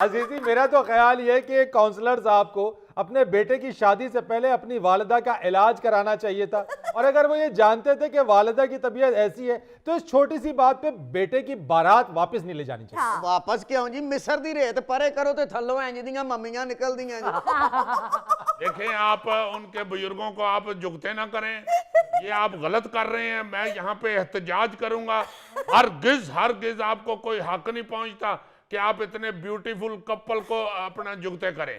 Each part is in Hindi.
अजीजी, मेरा तो ख्याल ये है कि काउंसलर साहब को अपने बेटे की शादी से पहले अपनी वालिदा का इलाज कराना चाहिए था। और अगर वो ये जानते थे कि वालिदा की तबीयत ऐसी है तो इस छोटी सी बात पे बेटे की बारात वापस नहीं ले जानी चाहिए। हाँ। वापस क्यों जी? मिस्र दी रेत परे करो तो थल्लों इंज दियां मम्मियां निकल दियां जी। देखें, आप उनके बुजुर्गों को आप झुकते ना करें, ये आप गलत कर रहे हैं। मैं यहाँ पे एहतजाज करूंगा। हरगिज आपको कोई हक नहीं पहुंचता कि आप इतने ब्यूटीफुल कपल को अपना झुकते करें।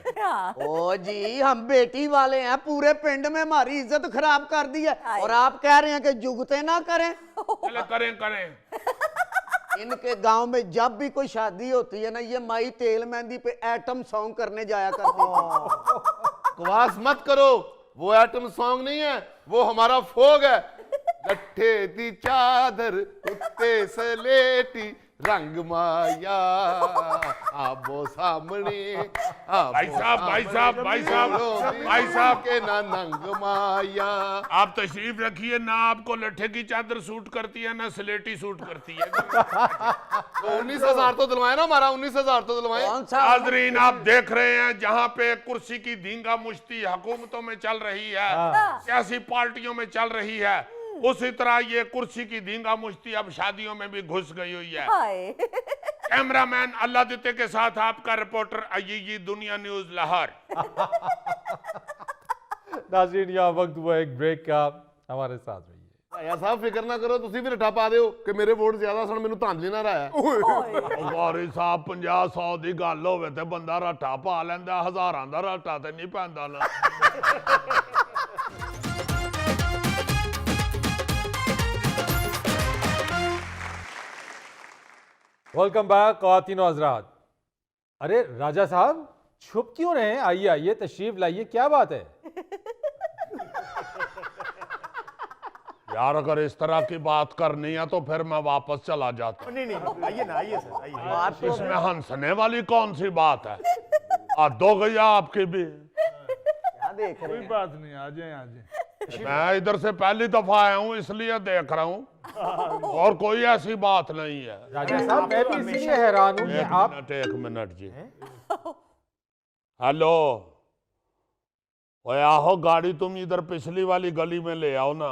ओ जी, हम बेटी वाले हैं, पूरे पिंड में हमारी इज्जत खराब कर दी है और आप कह रहे हैं कि जुगते ना करें। चले करें। इनके गांव में जब भी कोई शादी होती है ना, ये माई तेल मेहंदी पे एटम सॉन्ग करने जाया करती है। बकवास मत करो, वो एटम सॉन्ग नहीं है, वो हमारा फोग है। लट्ठे दी चादर कुत्ते सलेटी रंग माया आबो सामने भाई साहब के ना नंग माया। आप तशरीफ रखिए ना। आपको लट्ठे की चादर सूट करती है ना स्लेटी सूट करती है। तो 19,000 तो दिलवाए ना, हमारा 19,000 तो दिलवाए। कौन सा? नाज़रीन, आप देख रहे हैं जहां पे कुर्सी की धींगा मुश्ती हुकूमतों में चल रही है, सियासी पार्टियों में चल रही है, उसी तरह ये कुर्सी की धींगा मुश्ती अब शादियों में भी घुस गई हुई है। कैमरामैन अल्लाह दिते के साथ आपका रिपोर्टर अय्यी, दुनिया न्यूज लाहौर। नाज़रीन, यहाँ वक्त हुआ एक ब्रेक का, हमारे साथ रहिए। भाया साहब फिक्र ना करो, तुसी भी रटा पा दे हो कि मेरे वोट ज्यादा सन, मैनू धांधली ना रहा है। गौरी साहब 50-100 की गल होवे ते बंदा रट्टा पा लैंदा, हज़ारां दा रट्टा ते नहीं पैंदा ना। वेलकम बैक ख़वातीन और हज़रात। अरे राजा साहब, छुप क्यों रहे हैं? आइए आइए, तशरीफ लाइए, क्या बात है? यार, अगर इस तरह की बात करनी है तो फिर मैं वापस चला जाता। नहीं आइए ना, आइए सर, आइए। इसमें हंसने वाली कौन सी बात है? हद हो गई आपकी भी। क्या देख रहे कोई हैं? बात नहीं, आ जाए। मैं इधर से पहली दफा आया हूँ इसलिए देख रहा हूँ, और कोई ऐसी बात नहीं है। राजा साहब, मैं भी इसीलिए हैरान हूँ कि आप एक मिनट जी। हेलो, ओए आहो, गाड़ी तुम इधर पिछली वाली गली में ले आओ ना,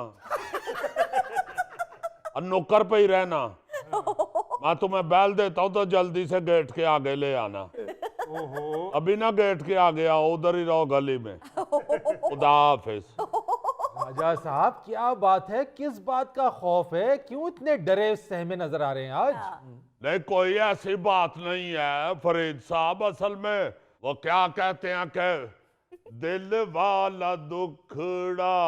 और नुक्कर पे ही रहना। मैं तुम्हें बैल देता हूँ तो जल्दी से गेट के आगे ले आना। अभी ना गेट के आगे आओ, उधर ही रहो गली में। खुदा हाफिज। राजा साहब, क्या बात है? किस बात का खौफ है? क्यों इतने डरे सहमे नजर आ रहे हैं आज? नहीं, कोई ऐसी बात नहीं है फरीद साहब। असल में वो क्या कहते हैं कि दिल वाला दुखड़ा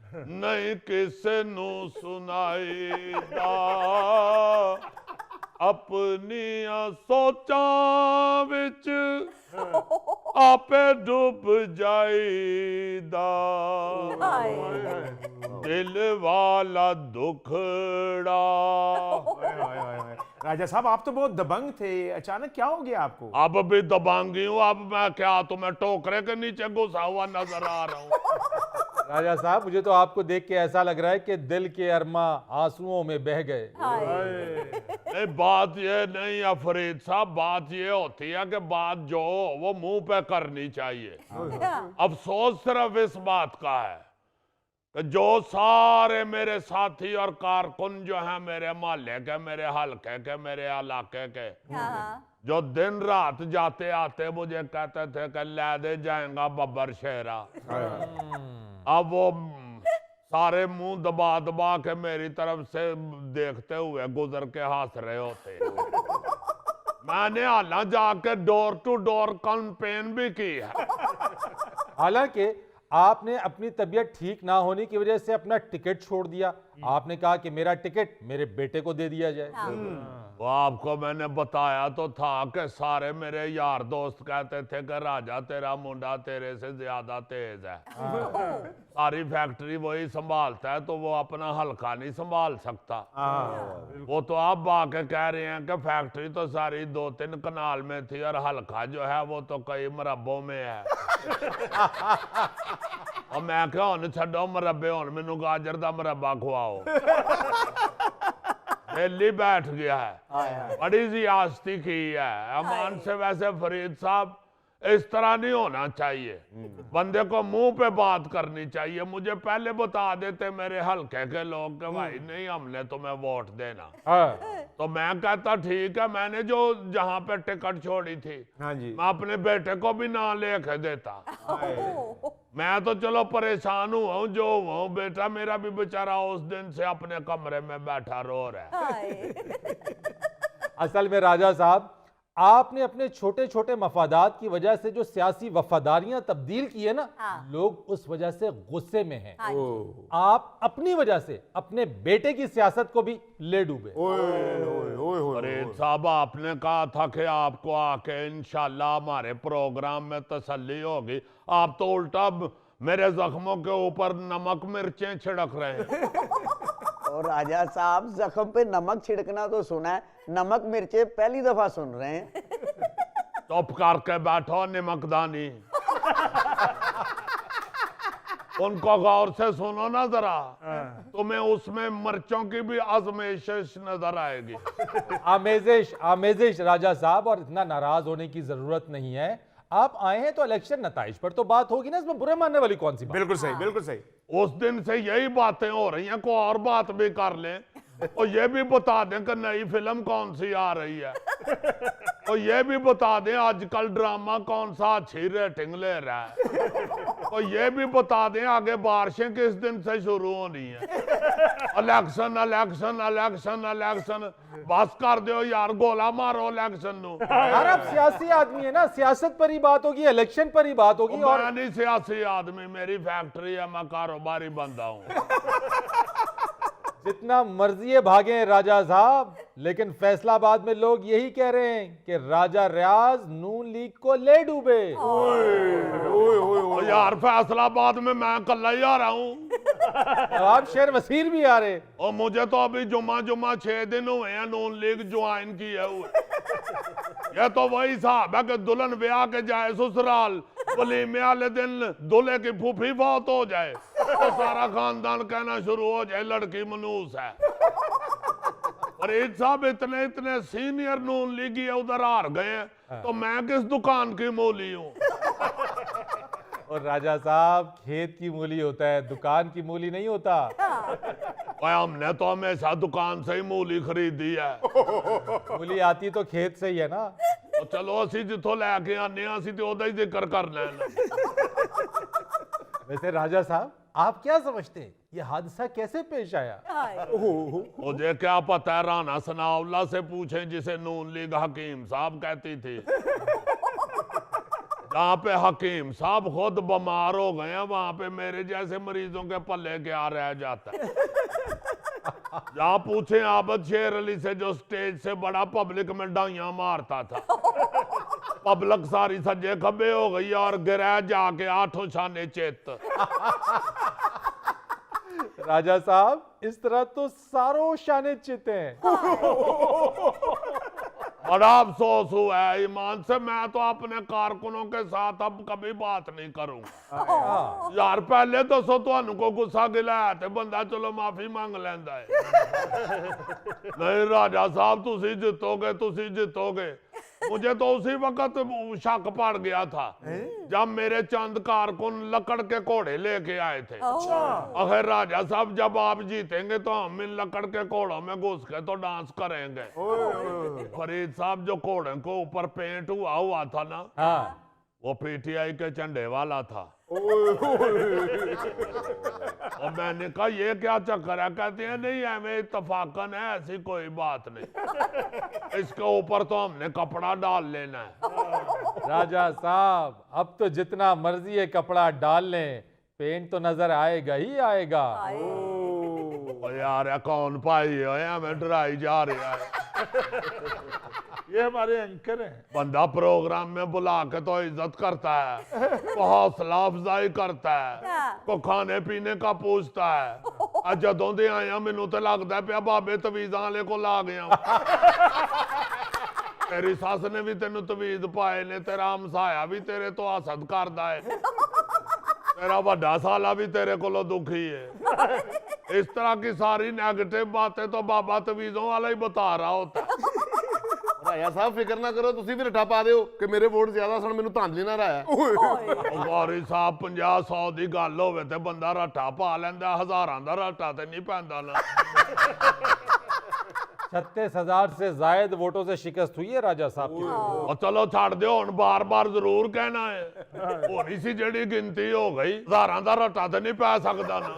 नहीं किसे नू सुनाईदा, अपनिया सोचां विच आपे डूब जाईदा, दिल वाला दुखड़ा। राजा साहब, आप तो बहुत दबंग थे, अचानक क्या हो गया आपको? अब भी दबांगी हूँ। अब मैं क्या तुम्हें टोकरे के नीचे घुसा हुआ नजर आ रहा हूँ? राजा साहब, मुझे तो आपको देख के ऐसा लग रहा है कि दिल के अरमा आंसुओं में बह गए। नहीं, बात ये नहीं है फरीद साहब, बात ये होती है कि बात जो हो वो मुंह पे करनी चाहिए। अफसोस सिर्फ इस बात का है कि जो सारे मेरे साथी और कारकुन जो हैं मेरे मोहल्ले के, मेरे हल्के के, मेरे इलाके के, जो दिन रात जाते आते मुझे कहते थे कि ले दे जाएगा बब्बर शेरा, अब वो सारे मुंह दबा दबा के मेरी तरफ से देखते हुए गुजर के हंस रहे होते। मैंने हालां जाके डोर टू डोर कैंपेन भी की है। हालांकि आपने अपनी तबीयत ठीक ना होने की वजह से अपना टिकट छोड़ दिया। आपने कहा कि मेरा टिकट मेरे बेटे को दे दिया जाए। वो आपको मैंने बताया तो था कि सारे मेरे यार दोस्त कहते थे कि राजा तेरा मुंडा तेरे से ज्यादा तेज है, सारी फैक्ट्री वही संभालता है, तो वो अपना हल्का नहीं संभाल सकता। वो तो आप आके कह रहे हैं कि फैक्ट्री तो सारी 2-3 कनाल में थी और हल्का जो है वो तो कई मरब्बों में है। और मैं क्या, हुन छड्डो मरब्बे, हुन मैनू गाजर दा मरब्बा खवाओ। दिल्ली बैठ गया है, बड़ी जियादती की है अमान से। वैसे फरीद साहब इस तरह नहीं होना चाहिए, बंदे को मुंह पे बात करनी चाहिए। मुझे पहले बता देते मेरे हल्के के लोग कि भाई नहीं हमने तुम्हें वोट देना, हाँ। तो मैं कहता ठीक है, मैंने जो जहां पे टिकट छोड़ी थी हाँ जी। मैं अपने बेटे को भी ना लेके देता। मैं तो चलो परेशान हुआ हूँ जो हुआ हूँ, बेटा मेरा भी बेचारा उस दिन से अपने कमरे में बैठा रो रहा है। असल में राजा साहब, आपने अपने छोटे छोटे मफादात की वजह से जो सियासी वफादारियां तब्दील की है ना, लोग उस वजह से गुस्से में हैं। आप अपनी वजह से अपने बेटे की सियासत को भी ले डूबे। फरीद साहब आपने कहा था कि आपको आके इंशाल्लाह हमारे प्रोग्राम में तसल्ली होगी, आप तो उल्टा मेरे जख्मों के ऊपर नमक मिर्चें छिड़क रहे हैं। और राजा साहब जख्म पे नमक छिड़कना तो सुना है, नमक मिर्चे पहली दफा सुन रहे हैं। चुप करके बैठो नमकदानी, उनको गौर से सुनो ना जरा, तुम्हें उसमें मिर्चों की भी आजमाइश नजर आएगी। आमेजिश आमेजिश राजा साहब, और इतना नाराज होने की जरूरत नहीं है। आप आए हैं तो इलेक्शन नताइज पर तो बात होगी ना, इसमें बुरे मानने वाली कौन सी बात? बिल्कुल सही, बिल्कुल सही। उस दिन से यही बातें हो रही हैं, कोई और बात भी कर लें और ये भी बता दें कि नई फिल्म कौन सी आ रही है, और ये भी बता दें आजकल ड्रामा कौन सा अच्छी रेटिंग ले रहा है, और ये भी बता दें आगे बारिशें किस दिन से शुरू होनी है। इलेक्शन इलेक्शन इलेक्शन इलेक्शन, बस कर दो यार, गोला मारो इलेक्शन नु। यार आप सियासी आदमी है ना, सियासत पर ही बात होगी, इलेक्शन पर ही बात होगी। और मैं नहीं सियासी आदमी, मेरी फैक्ट्री है, मैं कारोबारी बंदा हूँ। जितना मर्जी है भागे राजा साहब, लेकिन फैसलाबाद में लोग यही कह रहे हैं कि राजा रियाज नून लीग को ले डूबे। ओ यार फैसलाबाद में मैं कल्ला ही आ रहा हूँ, आप शेर वसीर भी आ रहे। और मुझे तो अभी जुम्मा 6 दिन हुए हैं नून लीग ज्वाइन की है। ये तो वही हिसाब है कि दुल्हन ब्याह के जाए ससुराल, वलीमे वाले दिन दूल्हे की फूफी बहुत हो जाए तो सारा खानदान कहना शुरू हो जाए लड़की मनूस है। और एक साहब इतने इतने सीनियर नून लीगी उधर हार गए हैं, तो मैं किस दुकान की मूली हूँ? और राजा साहब, खेत की मूली होता है, दुकान की मूली नहीं होता। भाई हमने तो हमेशा दुकान से ही मूली खरीदी है। मूली आती तो खेत से ही है ना। तो चलो असी जिथों लैके आने असी तो ओदा ही जिक्र कर लेना। वैसे राजा साहब, आप क्या समझते हैं ये हादसा कैसे पेश आया? मुझे क्या पता है, राना सनाउल्ला से पूछें जिसे नून लीग हकीम साहब कहती थी। जहाँ पे हकीम साहब खुद बीमार हो गए हैं, वहां पे मेरे जैसे मरीजों के पल्ले क्या रह जाता है। जहाँ पूछे आबद शेर अली से जो स्टेज से बड़ा पब्लिक में डाइयां मारता था, पब्लिक सारी सज्जे खब्बे हो गई और गिरा जाके 8 शाने चित। राजा साहब, इस तरह तो सारों शाने चित हैं। बड़ा अफसोस हुआ है ईमान से, मैं तो अपने कारकुनों के साथ अब कभी बात नहीं करूंगा। यार पहले दसो तुहानू को गुस्सा गिला है ते बंदा चलो माफी मांग लेंदा है। नहीं राजा साहब, तुसी जितोगे। मुझे तो उसी वक्त शक पड़ गया था जब मेरे चंद कारकुन लकड़ के घोड़े लेके आए थे। अगर राजा साहब, जब आप जीतेंगे तो हम इन लकड़ के घोड़ों में घुस के तो डांस करेंगे। फरीद साहब, जो घोड़े को ऊपर पेंट हुआ था ना, हाँ। वो पीटीआई के झंडे वाला था। और मैंने कहा ये क्या चक्कर है? कहते हैं नहीं हमें इत्तफाकन है, ऐसी कोई बात नहीं, इसके ऊपर तो हमने कपड़ा डाल लेना है। राजा साहब, अब तो जितना मर्जी है कपड़ा डाल लें, पेंट तो नजर आएगा ही आएगा। ओ यार कौन पाई है, हमें डराई जा रहा है। ये हमारे एंकर हैं। बंदा प्रोग्राम में बुला के तो इज्जत करता है, को हौसला अफजाई करता है, को खाने पीने का पूछता है। जदों दे आया मैनू तो लगता पे बाबे तवीज़ां वाले को ला गया। तेरी सस ने भी तेन तवीज़ पाए ने, तेरा हमसाया भी तेरे तो हसद करदा है, तेरा वड्डा साला भी तेरे कोलों दुखी है। इस तरह की सारी नेगेटिव बातें तो बाबा तवीजों वाला ही बता रहा होता है। ਰਾਇਆ ਸਾਹਿਬ ਫਿਕਰ ਨਾ ਕਰੋ, ਤੁਸੀਂ ਵੀ ਰੱਠਾ ਪਾ ਦਿਓ ਕਿ ਮੇਰੇ ਵੋਟ ਜ਼ਿਆਦਾ ਸਨ, ਮੈਨੂੰ ਧਾਂਦਲੀ ਨਾ ਰਾਇਆ। ਗੌਰੀ ਸਾਹਿਬ 50-100 ਦੀ ਗੱਲ ਹੋਵੇ ਤੇ ਬੰਦਾ ਰੱਟਾ ਪਾ ਲੈਂਦਾ, ਹਜ਼ਾਰਾਂ ਦਾ ਰੱਟਾ ਤੇ ਨਹੀਂ ਪੈਂਦਾ ਨਾ। 36,000 से जायद वोटों से शिकस्त हुई है राजा साहब की। ਉਹ ਚਲੋ ਛੱਡ ਦਿਓ, ਹੁਣ ਬਾਰ-ਬਾਰ ਜ਼ਰੂਰ ਕਹਿਣਾ ਹੈ। ਹੋਣੀ ਸੀ ਜਿਹੜੀ ਗਿਣਤੀ ਹੋ ਗਈ, ਹਜ਼ਾਰਾਂ ਦਾ ਰੱਟਾ ਤੇ ਨਹੀਂ ਪੈ ਸਕਦਾ ਨਾ।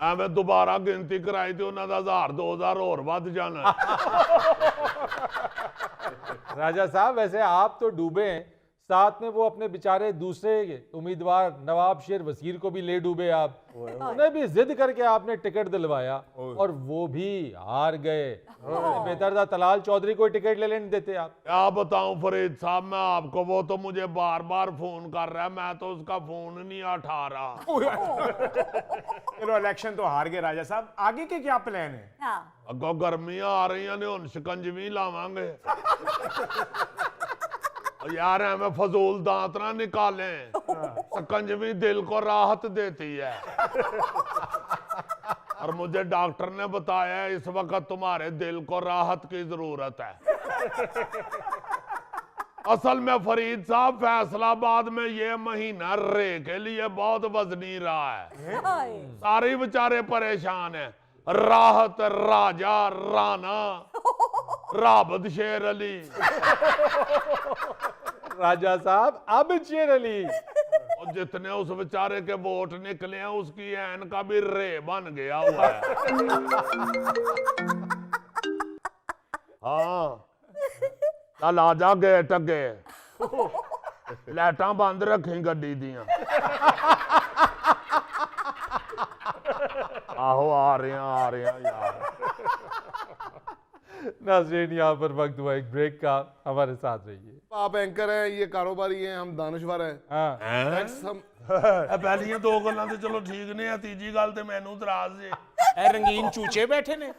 ਐਵੇਂ ਦੁਬਾਰਾ ਗਿਣਤੀ ਕਰਾਈ ਤੇ ਉਹਨਾਂ ਦਾ 1000-2000 ਹੋਰ ਵੱਧ ਜਾਣਾ। राजा साहब वैसे आप तो डूबे हैं, साथ में वो अपने बेचारे दूसरे उम्मीदवार नवाब शेर वसीर को भी ले डूबे आप। उन्हें भी जिद करके आपने टिकट दिलवाया और वो भी हार गए। बेहतर था तलाल चौधरी को टिकट ले लेने देते आप। क्या बताऊं फरीद साहब मैं आपको, वो तो मुझे बार-बार फोन कर रहा है, मैं तो उसका फोन नहीं उठा रहा। चलो इलेक्शन तो हार गए राजा साहब, आगे के क्या प्लान है? हाँ। ਅੱਗੋਂ ਗਰਮੀਆਂ ਆ ਰਹੀਆਂ ਨੇ, ਹੁਣ ਸ਼ਿਕੰਜਵੀ ਲਾਵਾਂਗੇ। यार हमें फजूल दांत ना निकाले, शिकंजवी दिल को राहत देती है। और मुझे डॉक्टर ने बताया इस वक्त तुम्हारे दिल को राहत की जरूरत है। असल में फरीद साहब फैसलाबाद में ये महीना रे के लिए बहुत वजनी रहा है। हाय। सारे बेचारे परेशान हैं। राहत, राजा, राना, राबत शेर अली। राजा साहब अब शेर अली। और जितने उस बेचारे के वोट निकले हैं उसकी ऐन का भी रे बन गया हुआ है। हाँ चल आजा गेट अगे, लाइटां बंद रखी गड्डी दियां। आहो आ रहे हैं यार। नाज़रीन यहाँ पर वक्त हुआ एक ब्रेक का, हमारे साथ रहिए। आप एंकर हैं, ये कारोबारी हैं, हम दानश्वर हैं। हाँ टैक्स हम पहलियां दो गल्लां ते चलो ठीक ने, तीजी गल ते मैनू इतराज जे। ए रंगीन चूचे बैठे ने।